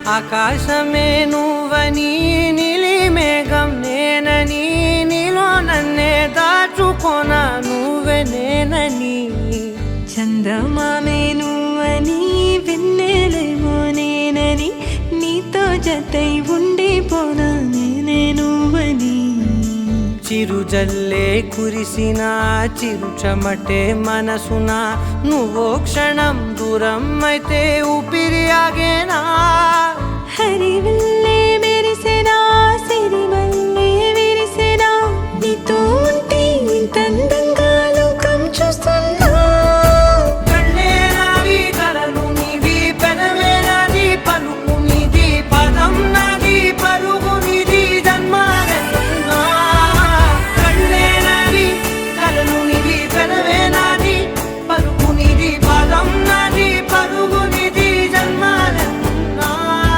ఆకాశమే నువ్వని నీలి మేఘం నేనని నీలో నన్నే దాచుకొన నువ్వే నేనని చందమామే నువ్వని వెన్నెలేమో నేనని నీతో జతై ఉండిపోనా నేనే నువ్వని చిరుజల్లే కురిసిన చిరు చెమటే మనసున నువ్వో క్షణం దూరం అయితే ఊపిరి ఆగేనా